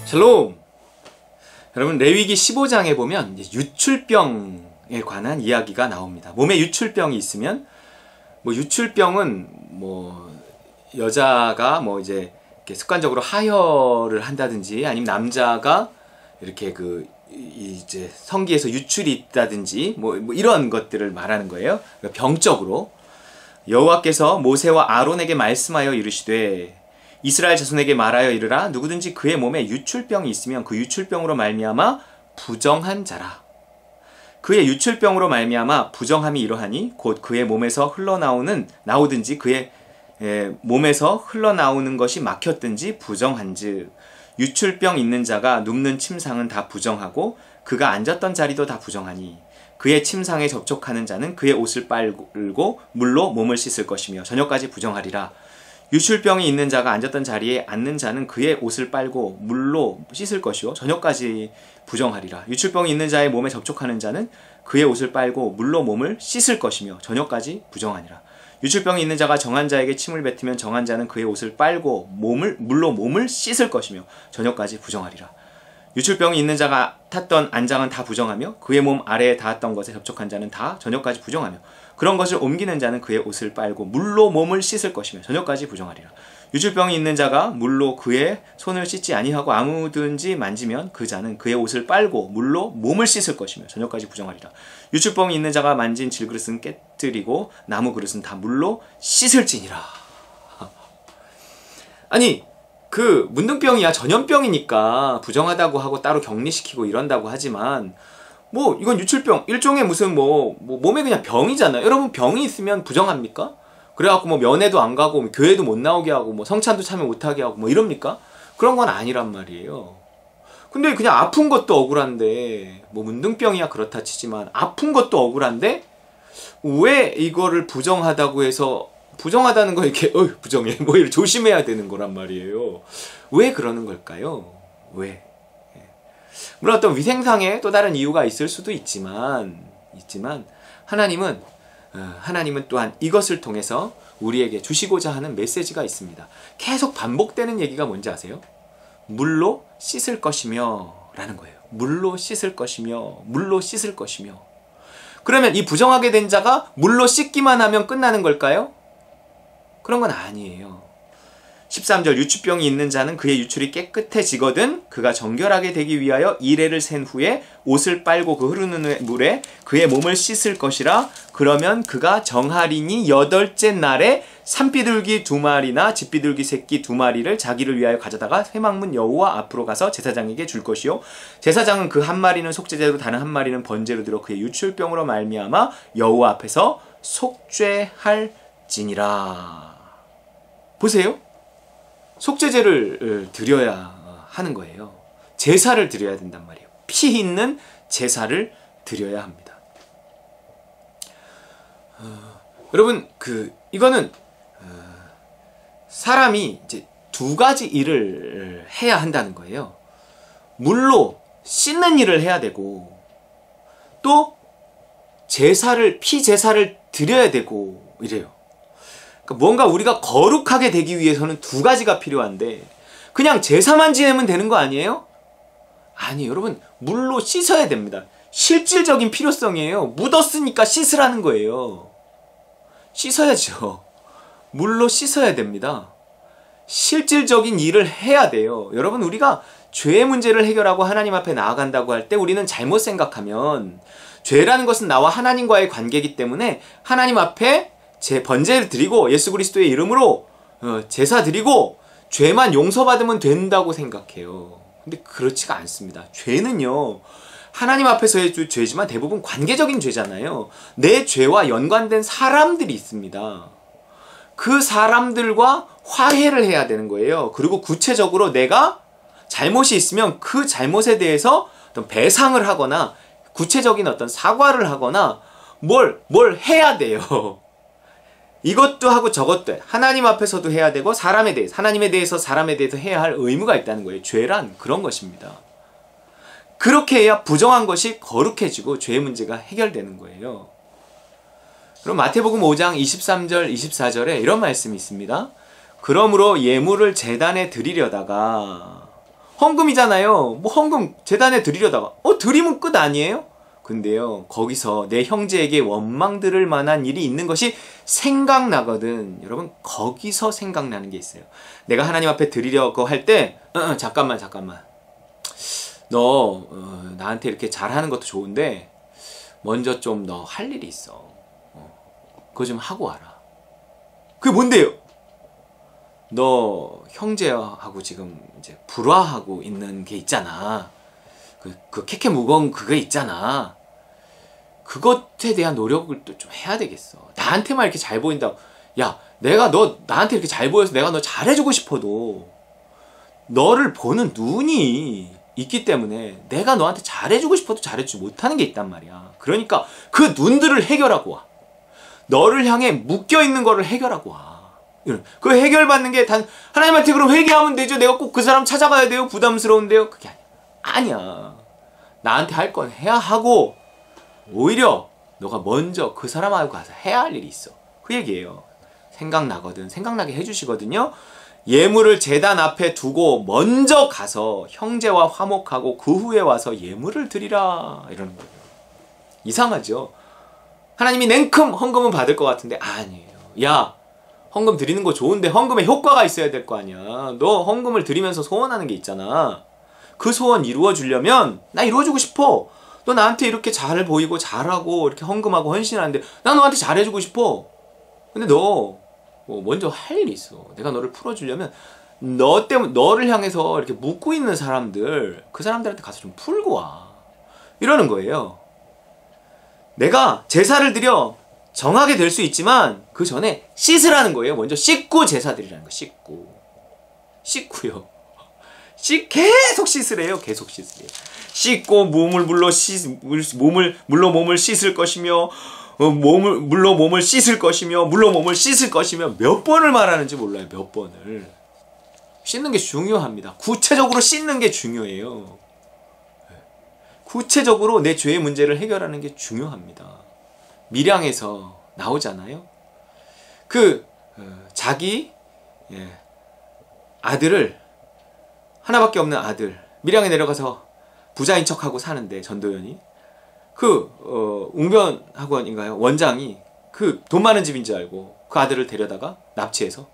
샬롬! 여러분, 레위기 15장에 보면 유출병에 관한 이야기가 나옵니다. 몸에 유출병이 있으면 유출병은 여자가 이제 이렇게 습관적으로 하혈을 한다든지, 아니면 남자가 이렇게 이제 성기에서 유출이 있다든지 이런 것들을 말하는 거예요. 그러니까 병적으로 여호와께서 모세와 아론에게 말씀하여 이르시되 이스라엘 자손에게 말하여 이르라. 누구든지 그의 몸에 유출병이 있으면 그 유출병으로 말미암아 부정한 자라. 그의 유출병으로 말미암아 부정함이 이러하니 곧 그의 몸에서 나오든지 그의 몸에서 흘러나오는 것이 막혔든지 부정한즉 유출병 있는 자가 눕는 침상은 다 부정하고 그가 앉았던 자리도 다 부정하니 그의 침상에 접촉하는 자는 그의 옷을 빨고 물로 몸을 씻을 것이며 저녁까지 부정하리라. 유출병이 있는 자가 앉았던 자리에 앉는 자는 그의 옷을 빨고 물로 씻을 것이요 저녁까지 부정하리라. 유출병이 있는 자의 몸에 접촉하는 자는 그의 옷을 빨고 물로 몸을 씻을 것이며 저녁까지 부정하니라. 유출병이 있는 자가 정한 자에게 침을 뱉으면 정한 자는 그의 옷을 빨고 물로 몸을 씻을 것이며 저녁까지 부정하리라. 유출병이 있는 자가 탔던 안장은 다 부정하며 그의 몸 아래에 닿았던 것에 접촉한 자는 다 저녁까지 부정하며 그런 것을 옮기는 자는 그의 옷을 빨고 물로 몸을 씻을 것이며 저녁까지 부정하리라. 유출병이 있는 자가 물로 그의 손을 씻지 아니하고 아무든지 만지면 그 자는 그의 옷을 빨고 물로 몸을 씻을 것이며 저녁까지 부정하리라. 유출병이 있는 자가 만진 질그릇은 깨뜨리고 나무 그릇은 다 물로 씻을지니라. 아니 문둥병이야 전염병이니까 부정하다고 하고 따로 격리시키고 이런다고 하지만 이건 유출병 일종의 무슨 몸에 그냥 병이잖아요. 여러분, 병이 있으면 부정합니까? 그래갖고 면회도 안 가고 교회도 못 나오게 하고 성찬도 참여 못하게 하고 이럽니까? 그런 건 아니란 말이에요. 근데 그냥 아픈 것도 억울한데 문둥병이야 그렇다 치지만 아픈 것도 억울한데 왜 이거를 부정하다고 해서 부정하다는 거 이렇게 부정해 이렇게 조심해야 되는 거란 말이에요. 왜 그러는 걸까요? 왜? 물론 어떤 위생상의 또 다른 이유가 있을 수도 있지만 하나님은 또한 이것을 통해서 우리에게 주시고자 하는 메시지가 있습니다. 계속 반복되는 얘기가 뭔지 아세요? 물로 씻을 것이며 라는 거예요. 물로 씻을 것이며 물로 씻을 것이며. 그러면 이 부정하게 된 자가 물로 씻기만 하면 끝나는 걸까요? 그런 건 아니에요. 13절 유출병이 있는 자는 그의 유출이 깨끗해지거든 그가 정결하게 되기 위하여 이레를 센 후에 옷을 빨고 그 흐르는 물에 그의 몸을 씻을 것이라. 그러면 그가 정하리니 8째 날에 산비둘기 2마리나 집비둘기 새끼 2마리를 자기를 위하여 가져다가 회막문 여호와 앞으로 가서 제사장에게 줄 것이요 제사장은 그 한 마리는 속죄제로 다른 한 마리는 번제로 들어 그의 유출병으로 말미암아 여호와 앞에서 속죄할지니라. 보세요. 속죄제를 드려야 하는 거예요. 제사를 드려야 된단 말이에요. 피 있는 제사를 드려야 합니다. 여러분, 이거는 사람이 이제 2가지 일을 해야 한다는 거예요. 물로 씻는 일을 해야 되고 또 피 제사를 드려야 되고 이래요. 뭔가 우리가 거룩하게 되기 위해서는 2가지가 필요한데 그냥 제사만 지내면 되는 거 아니에요? 아니, 여러분, 물로 씻어야 됩니다. 실질적인 필요성이에요. 묻었으니까 씻으라는 거예요. 씻어야죠. 물로 씻어야 됩니다. 실질적인 일을 해야 돼요. 여러분, 우리가 죄의 문제를 해결하고 하나님 앞에 나아간다고 할 때 우리는 잘못 생각하면 죄라는 것은 나와 하나님과의 관계이기 때문에 하나님 앞에 제 번제를 드리고 예수 그리스도의 이름으로 제사 드리고 죄만 용서받으면 된다고 생각해요. 근데 그렇지가 않습니다. 죄는요, 하나님 앞에서의 죄지만 대부분 관계적인 죄잖아요. 내 죄와 연관된 사람들이 있습니다. 그 사람들과 화해를 해야 되는 거예요. 그리고 구체적으로 내가 잘못이 있으면 그 잘못에 대해서 어떤 배상을 하거나 구체적인 어떤 사과를 하거나 뭘 해야 돼요. 이것도 하고 저것도 해. 하나님 앞에서도 해야 되고 하나님에 대해서 사람에 대해서 해야 할 의무가 있다는 거예요. 죄란 그런 것입니다. 그렇게 해야 부정한 것이 거룩해지고 죄의 문제가 해결되는 거예요. 그럼 마태복음 5장 23절 24절에 이런 말씀이 있습니다. 그러므로 예물을 제단에 드리려다가 헌금이잖아요. 뭐 헌금 재단에 드리려다가 드리면 끝 아니에요? 근데요, 거기서 내 형제에게 원망 들을 만한 일이 있는 것이 생각나거든. 여러분, 거기서 생각나는 게 있어요. 내가 하나님 앞에 드리려고 할 때 잠깐만 너 나한테 이렇게 잘하는 것도 좋은데 먼저 좀 너 할 일이 있어. 그거 좀 하고 와라. 그게 뭔데요? 너 형제하고 지금 이제 불화하고 있는 게 있잖아. 그 캐캐 무거운 그거 있잖아. 그것에 대한 노력을 또 좀 해야 되겠어. 나한테만 이렇게 잘 보인다고. 야, 내가 너 나한테 이렇게 잘 보여서 내가 너 잘해주고 싶어도 너를 보는 눈이 있기 때문에 내가 너한테 잘해주고 싶어도 잘해주지 못하는 게 있단 말이야. 그러니까 그 눈들을 해결하고 와. 너를 향해 묶여있는 거를 해결하고 와. 그 해결받는 게 단 하나님한테 그럼 회개하면 되죠. 내가 꼭 그 사람 찾아가야 돼요? 부담스러운데요? 그게 아니야. 나한테 할 건 해야 하고 오히려 너가 먼저 그 사람하고 가서 해야 할 일이 있어. 그 얘기예요. 생각나거든. 생각나게 해주시거든요. 예물을 제단 앞에 두고 먼저 가서 형제와 화목하고 그 후에 와서 예물을 드리라 이러는 거예요. 이상하죠? 하나님이 냉큼 헌금은 받을 것 같은데 아니에요. 야, 헌금 드리는 거 좋은데 헌금에 효과가 있어야 될 거 아니야. 너 헌금을 드리면서 소원하는 게 있잖아. 그 소원 이루어주려면 나 이루어주고 싶어. 너 나한테 이렇게 잘 보이고 잘하고 이렇게 헌금하고 헌신하는데 나 너한테 잘해주고 싶어. 근데 너 먼저 할 일이 있어. 내가 너를 풀어주려면 너 때문에 너를 향해서 이렇게 묶고 있는 사람들 그 사람들한테 가서 좀 풀고 와. 이러는 거예요. 내가 제사를 드려 정하게 될 수 있지만 그 전에 씻으라는 거예요. 먼저 씻고 제사 드리라는 거. 씻고요. 계속 씻으래요. 계속 씻으래요. 씻고 물로 몸을 씻을 것이며 물로 몸을 씻을 것이며 몇 번을 말하는지 몰라요. 몇 번을. 씻는 게 중요합니다. 구체적으로 씻는 게 중요해요. 구체적으로 내 죄의 문제를 해결하는 게 중요합니다. 밀양에서 나오잖아요. 자기 아들을 하나밖에 없는 아들 밀양에 내려가서 부자인 척하고 사는데 전도연이 웅변학원인가요? 원장이 돈 많은 집인 줄 알고 그 아들을 데려다가 납치해서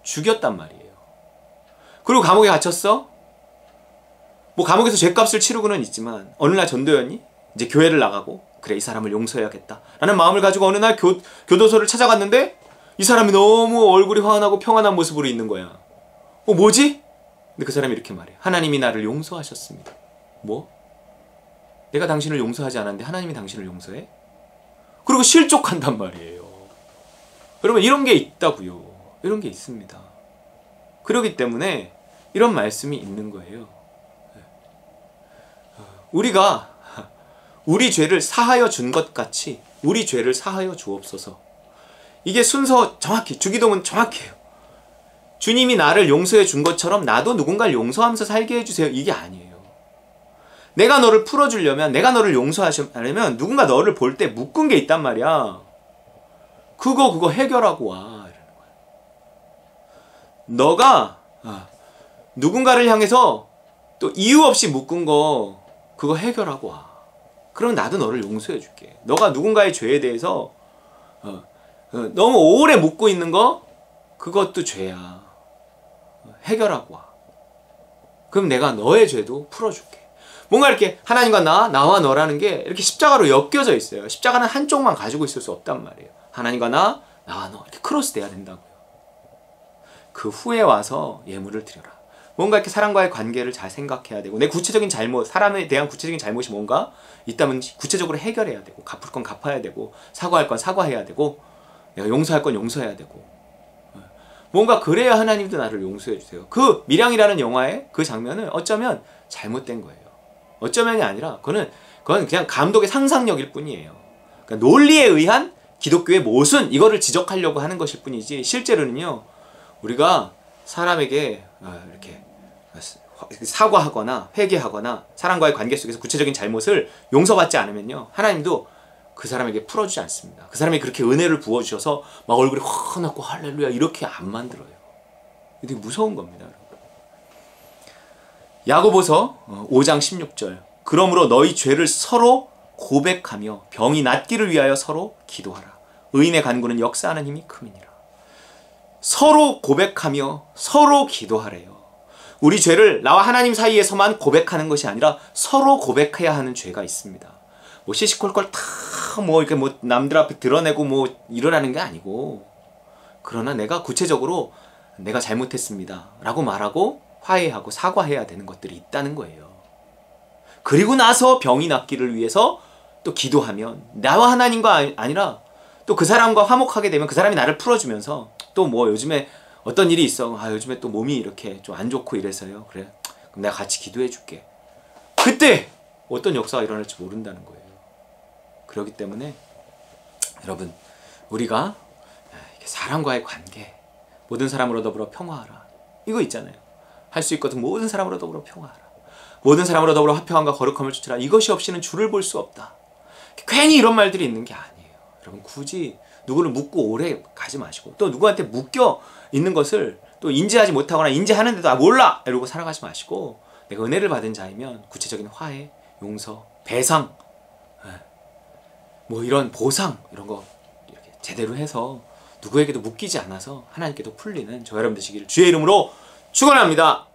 죽였단 말이에요. 그리고 감옥에 갇혔어? 뭐 감옥에서 죄값을 치르고는 있지만 어느 날 전도연이 이제 교회를 나가고 그래 이 사람을 용서해야겠다 라는 마음을 가지고 어느 날 교도소를 찾아갔는데 이 사람이 너무 얼굴이 환하고 평안한 모습으로 있는 거야. 뭐지? 근데 그 사람이 이렇게 말해. 하나님이 나를 용서하셨습니다. 뭐? 내가 당신을 용서하지 않았는데 하나님이 당신을 용서해? 그리고 실족한단 말이에요. 여러분 이런 게 있다고요. 이런 게 있습니다. 그렇기 때문에 이런 말씀이 있는 거예요. 우리가 우리 죄를 사하여 준 것 같이 우리 죄를 사하여 주옵소서. 이게 순서 정확히 주기도문 정확해요. 주님이 나를 용서해 준 것처럼 나도 누군가를 용서하면서 살게 해주세요. 이게 아니에요. 내가 너를 풀어주려면 내가 너를 용서하려면 누군가 너를 볼 때 묶은 게 있단 말이야. 그거 해결하고 와. 이러는 거야. 너가 누군가를 향해서 또 이유 없이 묶은 거 그거 해결하고 와. 그럼 나도 너를 용서해 줄게. 너가 누군가의 죄에 대해서 너무 오래 묶고 있는 거 그것도 죄야. 해결하고 와. 그럼 내가 너의 죄도 풀어줄게. 뭔가 이렇게 하나님과 나와 너라는 게 이렇게 십자가로 엮여져 있어요. 십자가는 한쪽만 가지고 있을 수 없단 말이에요. 하나님과 나와 너 이렇게 크로스 돼야 된다고요. 그 후에 와서 예물을 드려라. 뭔가 이렇게 사람과의 관계를 잘 생각해야 되고 내 구체적인 잘못, 사람에 대한 구체적인 잘못이 뭔가 있다면 구체적으로 해결해야 되고 갚을 건 갚아야 되고 사과할 건 사과해야 되고 내가 용서할 건 용서해야 되고 뭔가 그래야 하나님도 나를 용서해 주세요. 그 밀양이라는 영화의 그 장면은 어쩌면 잘못된 거예요. 어쩌면이 아니라 그건 그냥 감독의 상상력일 뿐이에요. 그러니까 논리에 의한 기독교의 모순 이거를 지적하려고 하는 것일 뿐이지 실제로는요. 우리가 사람에게 이렇게 사과하거나 회개하거나 사람과의 관계 속에서 구체적인 잘못을 용서받지 않으면요. 하나님도 그 사람에게 풀어주지 않습니다. 그 사람이 그렇게 은혜를 부어주셔서 막 얼굴이 환하고 할렐루야 이렇게 안 만들어요. 되게 무서운 겁니다. 여러분. 야고보서 5장 16절. 그러므로 너희 죄를 서로 고백하며 병이 낫기를 위하여 서로 기도하라. 의인의 간구는 역사하는 힘이 큼이니라. 서로 고백하며 서로 기도하래요. 우리 죄를 나와 하나님 사이에서만 고백하는 것이 아니라 서로 고백해야 하는 죄가 있습니다. 뭐 시시콜콜 다 뭐 이렇게 뭐 남들 앞에 드러내고 뭐 이러라는 게 아니고, 그러나 내가 구체적으로 내가 잘못했습니다 라고 말하고 화해하고 사과해야 되는 것들이 있다는 거예요. 그리고 나서 병이 낫기를 위해서 또 기도하면 나와 하나님과 아니라 또 그 사람과 화목하게 되면 그 사람이 나를 풀어주면서 또 뭐 요즘에 어떤 일이 있어, 요즘에 또 몸이 이렇게 좀 안 좋고 이래서요, 그래 그럼 내가 같이 기도해 줄게. 그때 어떤 역사가 일어날지 모른다는 거예요. 그렇기 때문에 여러분, 우리가 사람과의 관계, 모든 사람으로 더불어 평화하라, 이거 있잖아요. 할 수 있거든. 모든 사람으로 더불어 평화하라, 모든 사람으로 더불어 화평함과 거룩함을 쫓으라. 이것이 없이는 주를 볼 수 없다. 괜히 이런 말들이 있는 게 아니에요. 여러분, 굳이 누구를 묻고 오래 가지 마시고, 또 누구한테 묶여 있는 것을 또 인지하지 못하거나 인지하는데도 몰라 이러고 살아가지 마시고, 내가 은혜를 받은 자이면 구체적인 화해, 용서, 배상, 뭐 이런 보상, 이런 거 이렇게 제대로 해서 누구에게도 묶이지 않아서 하나님께도 풀리는 저 여러분 되시기를 주의 이름으로 축원합니다.